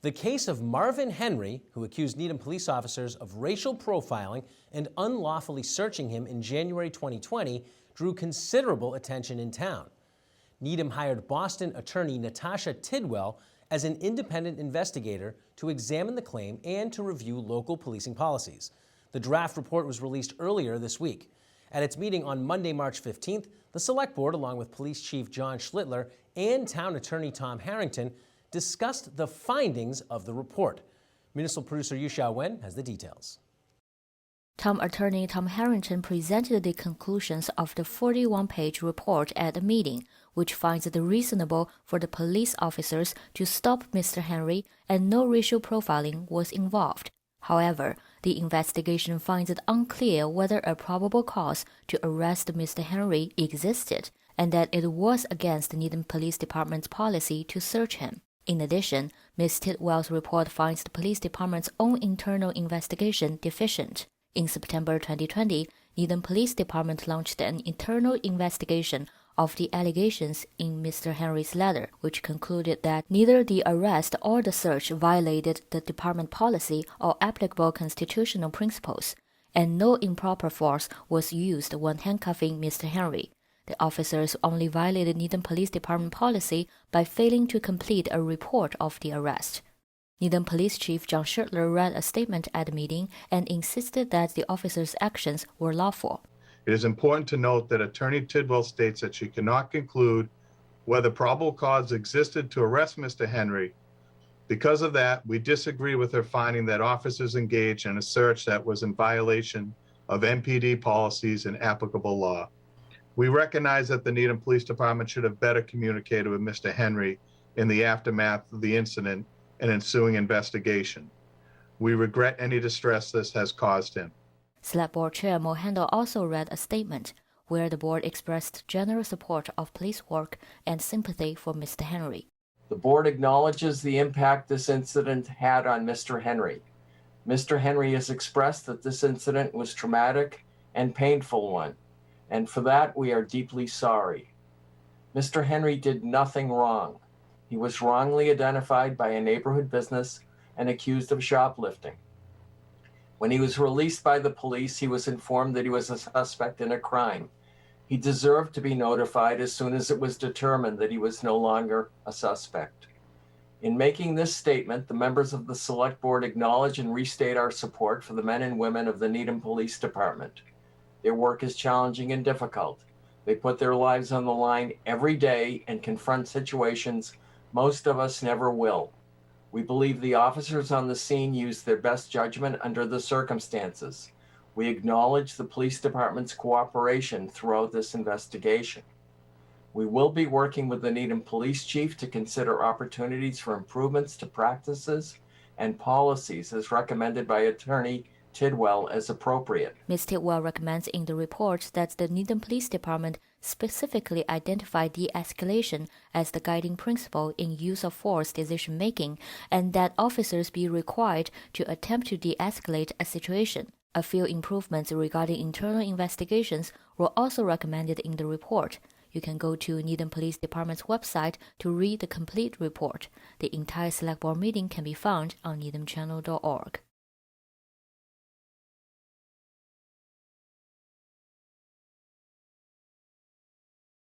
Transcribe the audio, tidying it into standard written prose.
The case of Marvin Henry, who accused Needham police officers of racial profiling and unlawfully searching him in January 2020, drew considerable attention in town. Needham hired Boston attorney Natasha Tidwell as an independent investigator to examine the claim and to review local policing policies. The draft report was released earlier this week. At its meeting on Monday, March 15th, the Select Board, along with Police Chief John Schlittler and Town Attorney Tom Harrington, discussed the findings of the report. Municipal producer Yushao Wen has the details. Town Attorney Tom Harrington presented the conclusions of the 41-page report at the meeting, which finds it reasonable for the police officers to stop Mr. Henry and no racial profiling was involved. However, the investigation finds it unclear whether a probable cause to arrest Mr. Henry existed and that it was against the Needham Police Department's policy to search him. In addition, Ms. Tidwell's report finds the police department's own internal investigation deficient. In September 2020, Needham Police Department launched an internal investigation of the allegations in Mr. Henry's letter, which concluded that neither the arrest or the search violated the department policy or applicable constitutional principles, and no improper force was used when handcuffing Mr. Henry. The officers only violated Needham Police Department policy by failing to complete a report of the arrest. Needham Police Chief John Schlittler read a statement at the meeting and insisted that the officers' actions were lawful. It is important to note that Attorney Tidwell states that she cannot conclude whether probable cause existed to arrest Mr. Henry. Because of that, we disagree with her finding that officers engaged in a search that was in violation of NPD policies and applicable law. We recognize that the Needham Police Department should have better communicated with Mr. Henry in the aftermath of the incident and ensuing investigation. We regret any distress this has caused him. Select Board Chair Mo Handel also read a statement where the board expressed general support of police work and sympathy for Mr. Henry. The board acknowledges the impact this incident had on Mr. Henry. Mr. Henry has expressed that this incident was traumatic and painful one, and for that we are deeply sorry. Mr. Henry did nothing wrong. He was wrongly identified by a neighborhood business and accused of shoplifting. When he was released by the police, he was informed that he was a suspect in a crime. He deserved to be notified as soon as it was determined that he was no longer a suspect. In making this statement, the members of the Select Board acknowledge and restate our support for the men and women of the Needham Police Department. Their work is challenging and difficult. They put their lives on the line every day and confront situations most of us never will. We believe the officers on the scene used their best judgment under the circumstances. We acknowledge the police department's cooperation throughout this investigation. We will be working with the Needham Police Chief to consider opportunities for improvements to practices and policies as recommended by Attorney Tidwell as appropriate. Ms. Tidwell recommends in the report that the Needham Police Department specifically identify de-escalation as the guiding principle in use of force decision-making and that officers be required to attempt to de-escalate a situation. A few improvements regarding internal investigations were also recommended in the report. You can go to Needham Police Department's website to read the complete report. The entire Select Board meeting can be found on needhamchannel.org.